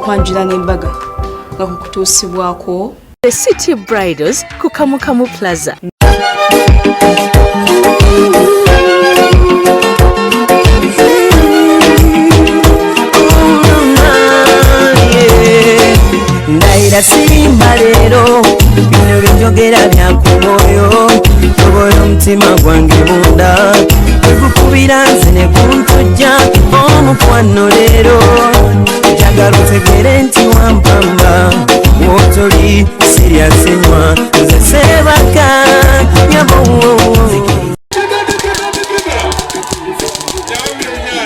okwanjula n'embaga nga kukutuusibwako The City Bridals ku Kamukamu Plaza. Ndaira simba lero bino byenjogera bya ku mwoyo tobola omutima gwange munda ekukubira nze ne kuntujja omukwano leero njagala otegere nti wampamba wotoli siryasenywa nze sebaka nyabo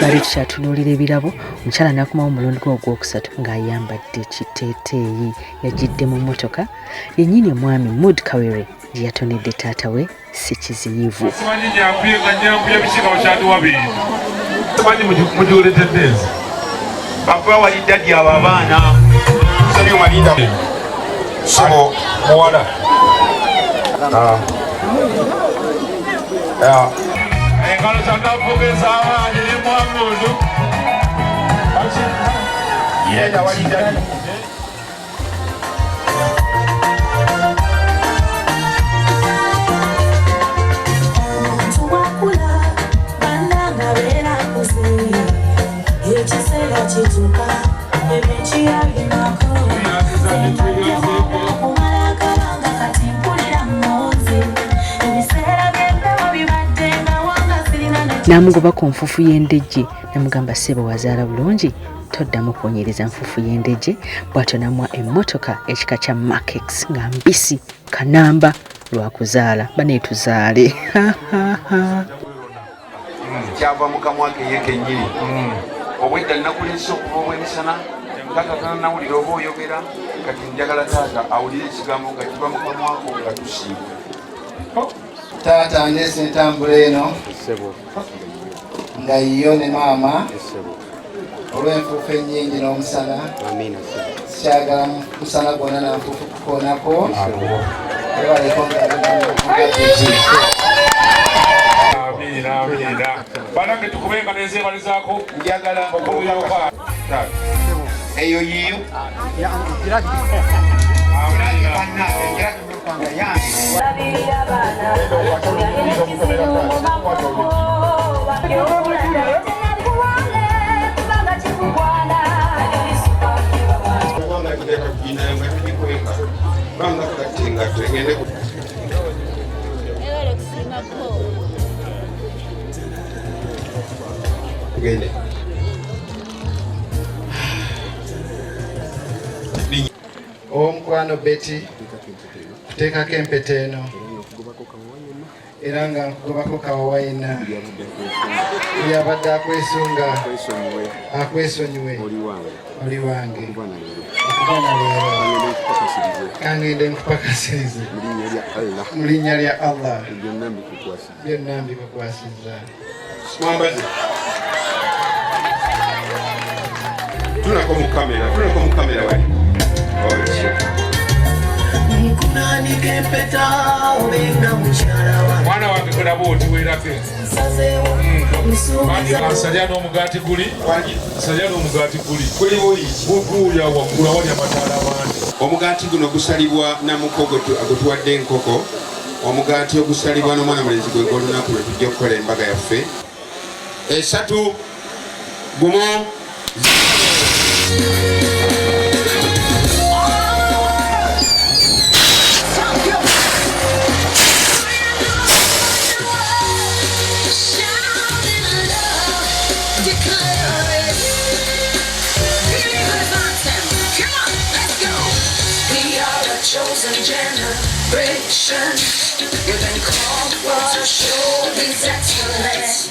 Bali tukyatunuulira ebirabo omukyala n'akomawo omulundi gwe ogwokusatu ng'ayambadde ekiteeteeyi yajjidde mu mmotoka yennyini omwami Mood Kawere gye yatonedde taata we Ssekiziyivu. Papa walidadi abo abaana sabi omalinda sabo muwala engalo zakavugeza abaana ne mwamundu yenda walidadi N'amugoba ku nfuufu y'endejje n'amugamba ssebo wazaala bulungi toddamu kuonyereza nfuufu y'endejje bw'atyo n'amuwa emmotoka ekika kya Makex nga mbisi kanamba lwakuzaala baneetuzaale kyava mukamwa ke ye kennyini obwedda nakulesa okuva obw'emisana kakatana nawulira oba oyogera kati njagala taata awulire ekigambo nga kiva mukamwako nga tusiiba taata ndese entambula eno nga yiyo ne maama olw'enfuufu ennyingi n'omusana sikyagala musana gwonna nanfuufu kukoonako ebaleko banange tukubenga nezebalizaako njagala okuyoka eyo yiyo omukwano Betty kuteekako empeta eno era nga nkugobako kawawa yenna buli abadde akwesunga akwesonyiwe oli wange okuva na leero kangende nkupakasirize mu linnya lya Allah byonna mbikukwasizza mwambaze tunako mu kamera wali mwana wange kulaba otiwerako asalya n'omugaati guli guguya waggula wali amataala abandi omugaati guno gusalibwa namukogo agutuwadde enkoko omugaati ogusalibwa n'omwana mulezi gwe gw'olunaku lwe tujja okukola embaga yaffe esatu gumo We've been called for to show His excellence.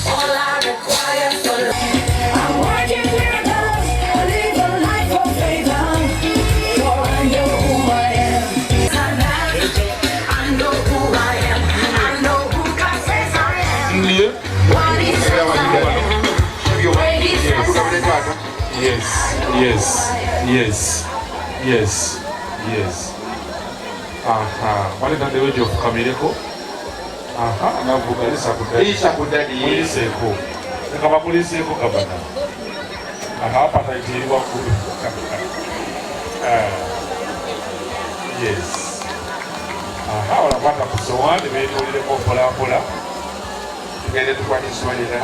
All I require for life, I'm working miracles, I live a life of favor. For I know who I am. I know who I am. I know who God says I am. What He says I am. Great He says I am. Yes. Aha, wale na dewe jo kamireko. Aha, na vuga lisa kudadi. Muliseko. Kama muliseko kabana. aha patayitirirwa kulu yes aha olakwata ku sowaani beetolireko mpolampola tugende tukwatisibanyira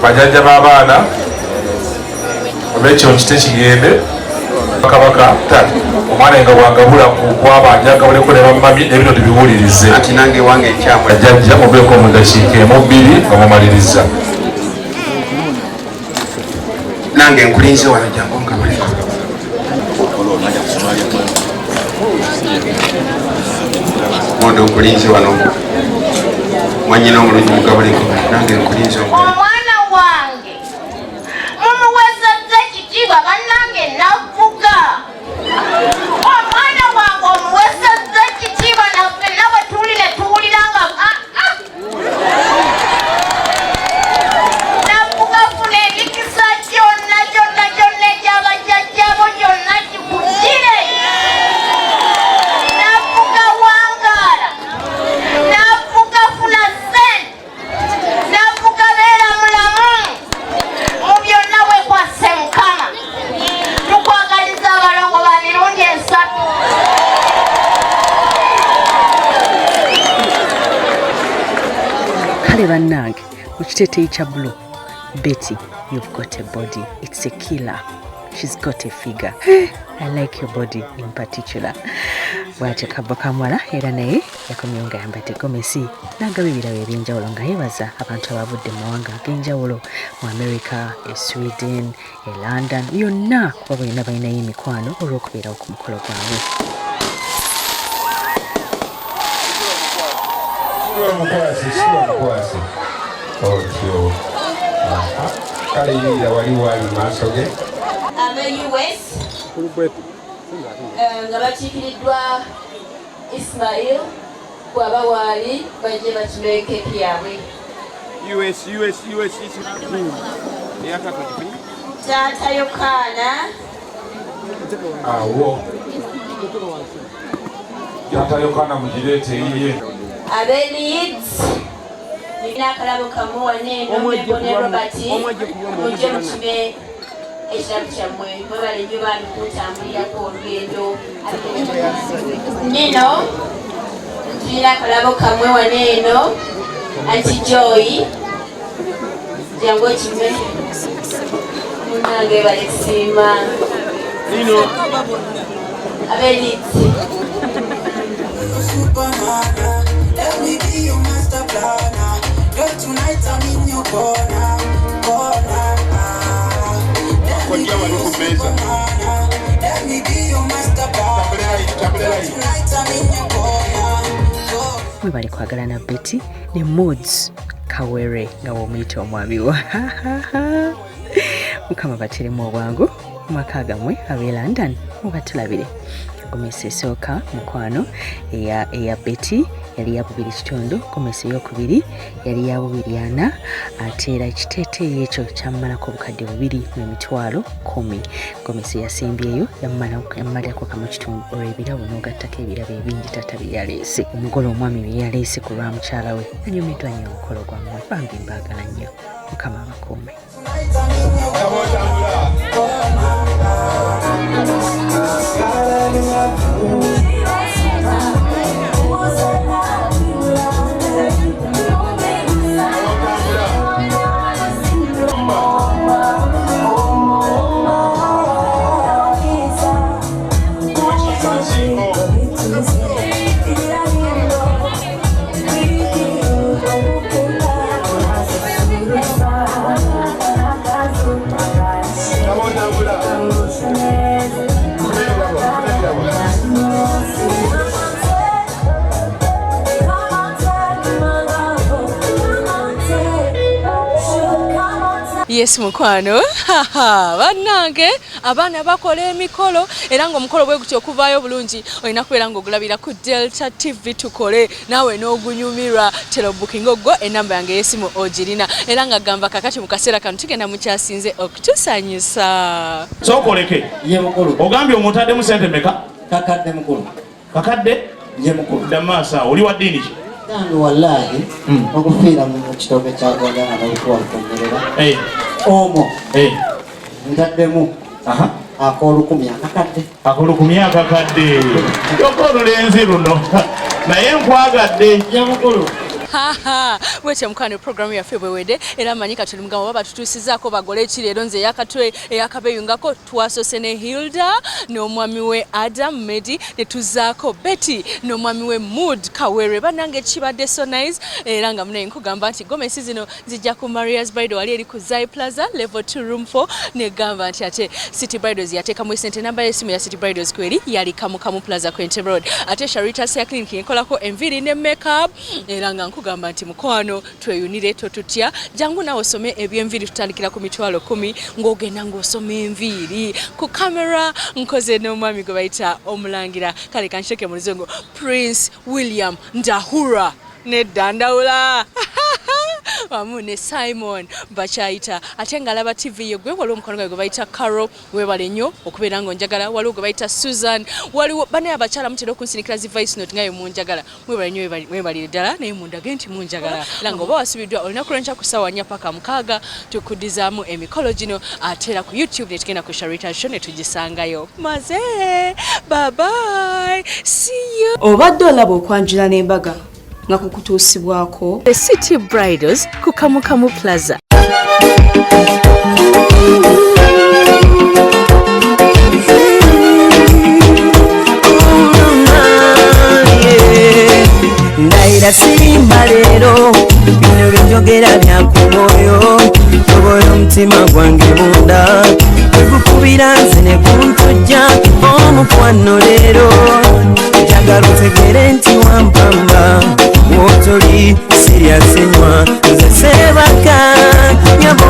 bajjajja b'abaana olwekyo nkite kigende kabaka tati omwana nga bwangabula kwabanja agabuleko ne bamami ebino tubiwulirize ati nange wange ekyamwe ajjajja mubeeko mu dakiika emu bbiri nga mumaliriza nange nkulinze wano jangu nga baleko mondo nkulinze wano mwanyina omulungi mugabaleko nange nkulinze omwana wange mumuwezezza ekitiibwa bannange naffuka omwana wange omuwezezza ekitiibwa naffe nawe tuli ne tuwuliranga naffuka funa emikisa gyonna gyonna gyonna egyabajjajjabo gyonna gikugire naffuka wangaala naffuka funa ssente naffuka beera mulamu mu byonna weekwase mukama tukwagaliza abalongo ba mirundi esatu kale bannange mu kiteeteeyi kya blue Betty, you've got a body. It's a killer. She's got a figure. I like your body in particular. Bwatyo Kabba Kamwala era naye yakomye nga yambadde gomesi n'agaba ebirabo eby'enjawulo nga yeebaza abantu abavudde mu mawanga ag'enjawulo mu America, Sweden, London, yonna kuba bonna balinayo emikwano olw'okubeerawo ku mukolo gwabwe. otyo kale yingira wali wali maaso ge US nga bakiikiriddwa Ismail bw'aba waali bajje bakime keeki yaabwe. Taata Yokaana awo taata Yokaana mugireete yiye ab'e Leeds nina akalabo kamu waneeno ne Robert mujje mukime ekirabu kyammwe mwebale nnyo baami kutambulirako olugendo nino tulina akalabo kamwe waneeno anti Joy jangu ekime munange bale kusiima ab'e Leeds let me be your master planner. Girl, tonight I'm in your corner, corner. Let me be your supermana. Let me be your master planner. Girl, tonight I'm in your corner. Mwebale kwagalana Betty ne Moods Kawere nga w'omuyita omwami wa mukama bateremu obwangu mu maka gammwe ab'e London mubatulabire. Gomesi esooka mukwano eya Betty yali yabubiri kitundu, gomesi eyokubiri yali yabubiri 4 ate era ekiteeteeyi ekyo kyammalako obukadde 2,010. Gomesi yasimbyeyo yammalako kamu kitundu olw'ebirabo n'ogattako ebirabo ebingi tata bye yaleese. Omugole omwami bye yaleese ku lwa mukyala we anyumiddwa nnyo omukolo gwammwe bambi mbaagala nnyo mukama abakuume. Yes mukwano bannange abaana bakola emikolo era ng'omukolo bwe gutyo okuvaayo bulungi olina kubeera ng'ogulabira ku Delta TV tukole naawe n'ogunyumirwa telobooking ogwo enamba yange y'essimu ogirina era nga gamba kakati mu kaseera kano tugenda mukyasinze okutusanyusa. Sookoleke ye mukulu ogambye omutaddemu ssente meka? kakadde mukulu Kakadde ye mukulu Damasa oli wa ddiini ki? nanu wallahi okufiira mu kitooke kya Uganda n'okuwa kunyerera Omo. Ntaddemu. Akolukumi akakadde. Akolukumi akakadde. Yokolulenzi luno. Naye nkwagadde. Yamukulu. Bwete mukano program yaffe bwewedde era manyika tuli mugamba baba tutusizaako bagole ekirero nze eyakabeyungako twasose ne Hilda n'omwami we Adam Medi ne tuzaako Betty n'omwami we Mood Kawere banange kibadde so nice era nga munaye nkugamba nti gomesi zino zijja ku Maria's Bridal wali eri ku Zai Plaza level 2 room 4 negamba nti ate City Bridals yateeka mu sente namba y'essimu ya City Bridals kweri yali Kamu Plaza Quinte Road ate Sharita's Haircleanic enkolako enviri ne makeup era nga nkugamba nti mukwano tweyunire totutya jangu nawe osome eby'enviri tutandikira ku mitwalo 10 ng'ogenda ng'osoma enviri ku kamera nkoze n'omwami gwe bayita omulangira kale kansheke mu luzungu Prince William Ndahura neddandawula wamu ne Simon bakyayita ate nga alaba TV ye gwe waliwo omukono gwe bayita Carol webale nnyo okubeera nga onjagala waliwo gwe bayita Susan waliwo bane abakyala mutera okunsinikira zi voice note ngayo munjagala mwebale nnyo webalire ddala naye mundage nti munjagala era nga oba wasubiddwa olunaku lwenkya ku ssaawa 4 paka 6 tukudizaamu emikolo gino ate era ku YouTube ne tugenda ku Sharita's Show ne tugisangayo maze bye bye see you obadde olaba okwanjula n'embaga nga kukutuusibwako The City Bridals ku Kamu Plaza. Ndayira simba leero bino byenjogera bya ku mwoyo tobola omutima gwange munda kwekukubira nze ne kuntujja omukwano leero njagala otegere nti wampamba wotoli siryasenywa nze sebaka nyabo